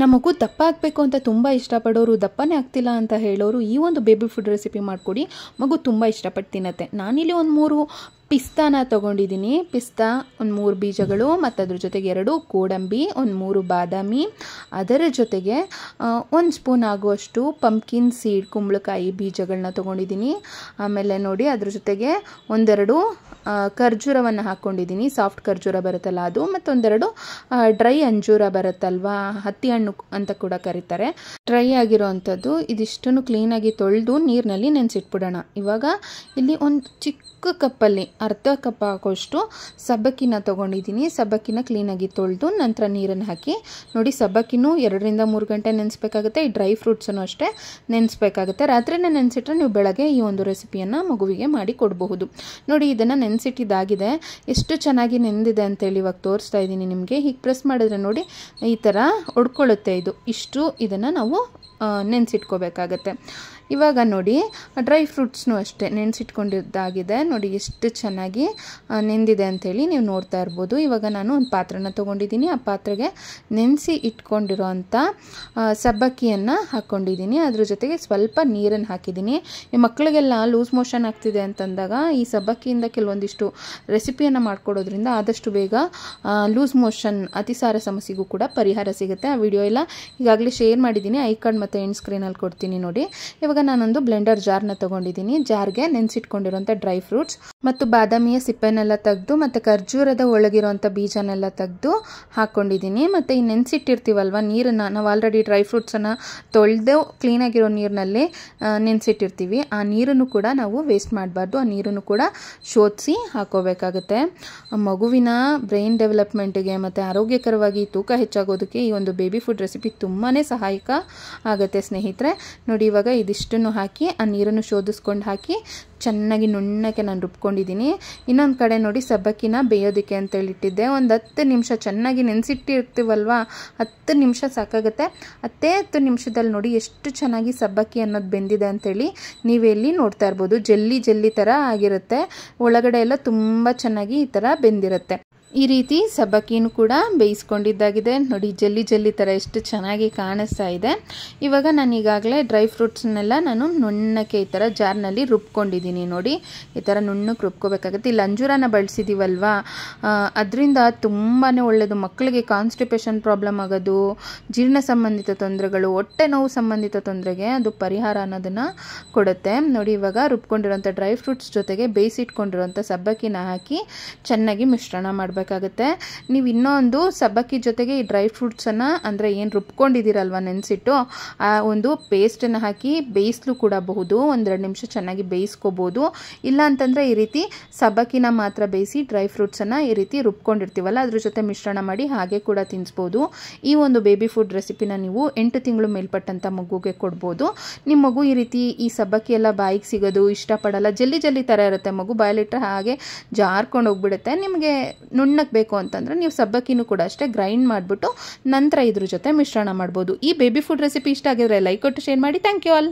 ನಮಗೂ ದಪ್ಪ ಆಗಬೇಕು ಅಂತ ತುಂಬ ಇಷ್ಟಪಡೋರು, ದಪ್ಪನೇ ಆಗ್ತಿಲ್ಲ ಅಂತ ಹೇಳೋರು ಈ ಒಂದು ಬೇಬಿ ಫುಡ್ ರೆಸಿಪಿ ಮಾಡಿಕೊಡಿ, ಮಗು ತುಂಬ ಇಷ್ಟಪಟ್ಟು ತಿನ್ನತ್ತೆ. ನಾನಿಲ್ಲಿ ಒಂದು 3 ಪಿಸ್ತಾನ ತೊಗೊಂಡಿದ್ದೀನಿ. ಪಿಸ್ತಾ ಒಂದು 3 ಬೀಜಗಳು ಮತ್ತು ಅದ್ರ ಜೊತೆಗೆ 2 ಗೋಡಂಬಿ, ಒಂದು 3 ಬಾದಾಮಿ, ಅದರ ಜೊತೆಗೆ 1 ಸ್ಪೂನ್ ಆಗುವಷ್ಟು ಪಂಪ್ಕಿನ್ ಸೀಡ್ ಕುಂಬಳಕಾಯಿ ಬೀಜಗಳನ್ನ ತೊಗೊಂಡಿದ್ದೀನಿ. ಆಮೇಲೆ ನೋಡಿ ಅದ್ರ ಜೊತೆಗೆ 1-2 ಖರ್ಜೂರವನ್ನು ಹಾಕ್ಕೊಂಡಿದ್ದೀನಿ. ಸಾಫ್ಟ್ ಖರ್ಜೂರ ಬರುತ್ತಲ್ಲ ಅದು, ಮತ್ತು 1-2 ಡ್ರೈ ಅಂಜೂರ ಬರುತ್ತಲ್ವಾ, ಹತ್ತಿ ಹಣ್ಣು ಅಂತ ಕೂಡ ಕರೀತಾರೆ, ಡ್ರೈ ಆಗಿರೋ ಅಂಥದ್ದು. ಇದಿಷ್ಟನ್ನು ಕ್ಲೀನಾಗಿ ತೊಳೆದು ನೀರಿನಲ್ಲಿ ನೆನೆಸಿಟ್ಬಿಡೋಣ. ಇವಾಗ ಇಲ್ಲಿ ಒಂದು ಚಿಕ್ಕ ಕಪ್ಪಲ್ಲಿ ಅರ್ಧ ಕಪ್ ಹಾಕೋಷ್ಟು ಸಬ್ಬಕ್ಕಿನ ತೊಗೊಂಡಿದ್ದೀನಿ. ಸಬ್ಬಕ್ಕಿನ ಕ್ಲೀನಾಗಿ ತೊಳೆದು ನಂತರ ನೀರನ್ನು ಹಾಕಿ ನೋಡಿ, ಸಬ್ಬಕ್ಕಿನೂ 2-3 ಗಂಟೆ ನೆನೆಸ್ಬೇಕಾಗುತ್ತೆ. ಈ ಡ್ರೈ ಫ್ರೂಟ್ಸನ್ನು ಅಷ್ಟೇ ನೆನೆಸ್ಬೇಕಾಗುತ್ತೆ. ರಾತ್ರಿನೇ ನೆನೆಸಿಟ್ರೆ ನೀವು ಬೆಳಗ್ಗೆ ಈ ಒಂದು ರೆಸಿಪಿಯನ್ನು ಮಗುವಿಗೆ ಮಾಡಿ ಕೊಡಬಹುದು. ನೋಡಿ ಇದನ್ನು ನೆನೆಸಿಟ್ಟಿದ್ದಾಗಿದೆ. ಎಷ್ಟು ಚೆನ್ನಾಗಿ ನೆಂದಿದೆ ಅಂತೇಳಿ ಇವಾಗ ತೋರಿಸ್ತಾ ಇದ್ದೀನಿ ನಿಮಗೆ. ಹೀಗೆ ಪ್ರೆಸ್ ಮಾಡಿದ್ರೆ ನೋಡಿ ಈ ಥರ ಒಡ್ಕೊಳ್ಳುತ್ತೆ. ಇಷ್ಟು ಇದನ್ನು ನಾವು ನೆನೆಸಿಟ್ಕೋಬೇಕಾಗತ್ತೆ. ಇವಾಗ ನೋಡಿ ಡ್ರೈ ಫ್ರೂಟ್ಸ್ನು ಅಷ್ಟೇ ನೆನೆಸಿಟ್ಕೊಂಡಿದ್ದಾಗಿದೆ. ನೋಡಿ ಎಷ್ಟು ಚೆನ್ನಾಗಿ ನೆಂದಿದೆ ಅಂಥೇಳಿ ನೀವು ನೋಡ್ತಾ ಇರ್ಬೋದು. ಇವಾಗ ನಾನು ಒಂದು ಪಾತ್ರೆನ ತೊಗೊಂಡಿದ್ದೀನಿ. ಆ ಪಾತ್ರೆಗೆ ನೆನೆಸಿ ಇಟ್ಕೊಂಡಿರೋ ಅಂಥ ಸಬ್ಬಕ್ಕಿಯನ್ನು ಹಾಕ್ಕೊಂಡಿದ್ದೀನಿ. ಅದ್ರ ಜೊತೆಗೆ ಸ್ವಲ್ಪ ನೀರನ್ನು ಹಾಕಿದ್ದೀನಿ. ಈ ಮಕ್ಕಳಿಗೆಲ್ಲ ಲೂಸ್ ಮೋಷನ್ ಆಗ್ತಿದೆ ಅಂತಂದಾಗ ಈ ಸಬ್ಬಕ್ಕಿಯಿಂದ ಕೆಲವೊಂದಿಷ್ಟು ರೆಸಿಪಿಯನ್ನು ಮಾಡಿಕೊಡೋದ್ರಿಂದ ಆದಷ್ಟು ಬೇಗ ಲೂಸ್ ಮೋಷನ್ ಅತಿಸಾರ ಸಮಸ್ಯೆಗೂ ಕೂಡ ಪರಿಹಾರ ಸಿಗುತ್ತೆ. ಆ ವಿಡಿಯೋ ಎಲ್ಲ ಈಗಾಗಲೇ ಶೇರ್ ಮಾಡಿದ್ದೀನಿ, ಐ ಕಾರ್ಡ್ ಮತ್ತು ಎಂಡ್ ಸ್ಕ್ರೀನಲ್ಲಿ ಕೊಡ್ತೀನಿ ನೋಡಿ. ಇವಾಗ ನಾನೊಂದು ಬ್ಲೆಂಡರ್ ಜಾರ್ನ ತೊಗೊಂಡಿದ್ದೀನಿ. ಜಾರ್ಗೆ ನೆನೆಸಿಟ್ಕೊಂಡಿರೋಂಥ ಡ್ರೈ ಫ್ರೂಟ್ಸ್ ಮತ್ತು ಬಾದಾಮಿಯ ಸಿಪ್ಪೆನೆಲ್ಲ ತೆಗೆದು ಮತ್ತು ಖರ್ಜೂರದ ಒಳಗಿರೋಂಥ ಬೀಜನೆಲ್ಲ ತೆಗೆದು ಹಾಕ್ಕೊಂಡಿದ್ದೀನಿ. ಮತ್ತು ಈ ನೆನೆಸಿಟ್ಟಿರ್ತೀವಲ್ವ ನೀರನ್ನು, ನಾವು ಆಲ್ರೆಡಿ ಡ್ರೈ ಫ್ರೂಟ್ಸನ್ನು ತೊಳೆದು ಕ್ಲೀನಾಗಿರೋ ನೀರಿನಲ್ಲಿ ನೆನೆಸಿಟ್ಟಿರ್ತೀವಿ. ಆ ನೀರನ್ನು ಕೂಡ ನಾವು ವೇಸ್ಟ್ ಮಾಡಬಾರ್ದು. ಆ ನೀರನ್ನು ಕೂಡ ಶೋಧಿಸಿ ಹಾಕೋಬೇಕಾಗುತ್ತೆ. ಮಗುವಿನ ಬ್ರೈನ್ ಡೆವಲಪ್ಮೆಂಟ್ಗೆ ಮತ್ತು ಆರೋಗ್ಯಕರವಾಗಿ ತೂಕ ಹೆಚ್ಚಾಗೋದಕ್ಕೆ ಈ ಒಂದು ಬೇಬಿ ಫುಡ್ ರೆಸಿಪಿ ತುಂಬಾ ಸಹಾಯಕ ಆಗುತ್ತೆ ಸ್ನೇಹಿತರೆ. ನೋಡಿ ಇವಾಗ ಇದಿಷ್ಟನ್ನು ಹಾಕಿ ಆ ನೀರನ್ನು ಶೋಧಿಸ್ಕೊಂಡು ಹಾಕಿ ಚೆನ್ನಾಗಿ ನುಣ್ಣಕ್ಕೆ ನಾನು ರುಬ್ಕೊಂಡಿದ್ದೀನಿ. ಇನ್ನೊಂದು ಕಡೆ ನೋಡಿ ಸಬ್ಬಕ್ಕಿನ ಬೇಯೋದಕ್ಕೆ ಅಂತೇಳಿ ಇಟ್ಟಿದ್ದೆ. ಒಂದು 10 ನಿಮಿಷ ಚೆನ್ನಾಗಿ ನೆನೆಸಿಟ್ಟಿರ್ತೀವಲ್ವ, 10 ನಿಮಿಷ ಸಾಕಾಗುತ್ತೆ. 10 ನಿಮಿಷದಲ್ಲಿ ನೋಡಿ ಎಷ್ಟು ಚೆನ್ನಾಗಿ ಸಬ್ಬಕ್ಕಿ ಅನ್ನೋದು ಬೆಂದಿದೆ ಅಂತೇಳಿ ನೀವೆಲ್ಲಿ ನೋಡ್ತಾ ಇರ್ಬೋದು. ಜೆಲ್ಲಿ ಜೆಲ್ಲಿ ಥರ ಆಗಿರುತ್ತೆ, ಒಳಗಡೆ ಎಲ್ಲ ತುಂಬ ಚೆನ್ನಾಗಿ ಈ ಥರ ಬೆಂದಿರುತ್ತೆ. ಈ ರೀತಿ ಸಬ್ಬಕ್ಕಿನೂ ಕೂಡ ಬೇಯಿಸ್ಕೊಂಡಿದ್ದಾಗಿದೆ. ನೋಡಿ ಜೆಲ್ಲಿ ಜೆಲ್ಲಿ ಥರ ಎಷ್ಟು ಚೆನ್ನಾಗಿ ಕಾಣಿಸ್ತಾ ಇದೆ. ಇವಾಗ ನಾನು ಈಗಾಗಲೇ ಡ್ರೈ ಫ್ರೂಟ್ಸ್ನೆಲ್ಲ ನಾನು ನುಣ್ಣಕ್ಕೆ ಈ ಥರ ಜಾರ್ನಲ್ಲಿ ರುಬ್ಕೊಂಡಿದ್ದೀನಿ. ನೋಡಿ ಈ ಥರ ನುಣ್ಣಕ್ಕೆ ರುಬ್ಕೋಬೇಕಾಗುತ್ತೆ. ಇಲ್ಲಿ ಅಂಜೂರನ ಬಳಸಿದ್ದೀವಲ್ವಾ, ಅದರಿಂದ ತುಂಬಾ ಒಳ್ಳೆಯದು. ಮಕ್ಕಳಿಗೆ ಕಾನ್ಸ್ಟಿಪೇಷನ್ ಪ್ರಾಬ್ಲಮ್ ಆಗೋದು, ಜೀರ್ಣ ಸಂಬಂಧಿತ ತೊಂದರೆಗಳು, ಹೊಟ್ಟೆ ನೋವು ಸಂಬಂಧಿತ ತೊಂದರೆಗೆ ಅದು ಪರಿಹಾರ ಅನ್ನೋದನ್ನು ಕೊಡುತ್ತೆ. ನೋಡಿ ಇವಾಗ ರುಬ್ಕೊಂಡಿರೋಂಥ ಡ್ರೈ ಫ್ರೂಟ್ಸ್ ಜೊತೆಗೆ ಬೇಯಿಸಿಟ್ಕೊಂಡಿರೋಂಥ ಸಬ್ಬಕ್ಕಿನ ಹಾಕಿ ಚೆನ್ನಾಗಿ ಮಿಶ್ರಣ ಮಾಡಬೇಕಾಗುತ್ತೆ. ನೀವು ಇನ್ನೊಂದು ಸಬ್ಬಕ್ಕಿ ಜೊತೆಗೆ ಈ ಡ್ರೈ ಫ್ರೂಟ್ಸನ್ನು ಅಂದರೆ ಏನು ರುಬ್ಕೊಂಡಿದ್ದೀರಲ್ವ ನೆನೆಸಿಟ್ಟು, ಆ ಒಂದು ಪೇಸ್ಟನ್ನು ಹಾಕಿ ಬೇಯಿಸ್ಲು ಕೂಡ ಬಹುದು. 1-2 ನಿಮಿಷ ಚೆನ್ನಾಗಿ ಬೇಯಿಸ್ಕೋಬೋದು. ಇಲ್ಲ ಅಂತಂದರೆ ಈ ರೀತಿ ಸಬ್ಬಕ್ಕಿನ ಮಾತ್ರ ಬೇಯಿಸಿ ಡ್ರೈ ಫ್ರೂಟ್ಸನ್ನು ಈ ರೀತಿ ರುಬ್ಕೊಂಡಿರ್ತೀವಲ್ಲ ಅದ್ರ ಜೊತೆ ಮಿಶ್ರಣ ಮಾಡಿ ಹಾಗೆ ಕೂಡ ತಿನ್ನಿಸ್ಬೋದು. ಈ ಒಂದು ಬೇಬಿ ಫುಡ್ ರೆಸಿಪಿನ ನೀವು 8 ತಿಂಗಳು ಮೇಲ್ಪಟ್ಟಂಥ ಮಗುಗೆ ಕೊಡ್ಬೋದು. ನಿಮ್ಮ ಮಗು ಈ ರೀತಿ ಈ ಸಬ್ಬಕ್ಕಿ ಎಲ್ಲ ಬಾಯಿಗೆ ಸಿಗೋದು ಇಷ್ಟಪಡಲ್ಲ, ಜಲ್ಲಿ ಜಲ್ಲಿ ಥರ ಇರುತ್ತೆ. ಮಗು ಬಾಯಲ್ಲಿಟ್ಟರೆ ಹಾಗೆ ಜಾರ್ಕೊಂಡು ಹೋಗ್ಬಿಡುತ್ತೆ. ನಿಮಗೆ ನುಣ್ಣಕ್ಕೆ ಬೇಕು ಅಂತಂದರೆ ನೀವು ಸಬ್ಬಕ್ಕಿನೂ ಕೂಡ ಅಷ್ಟೇ ಗ್ರೈಂಡ್ ಮಾಡಿಬಿಟ್ಟು ನಂತರ ಇದ್ರ ಜೊತೆ ಮಿಶ್ರಣ ಮಾಡ್ಬೋದು. ಈ ಬೇಬಿ ಫುಡ್ ರೆಸಿಪಿ ಇಷ್ಟ ಆಗಿದ್ರೆ ಲೈಕ್ ಕೊಟ್ಟು ಶೇರ್ ಮಾಡಿ. Thank you all.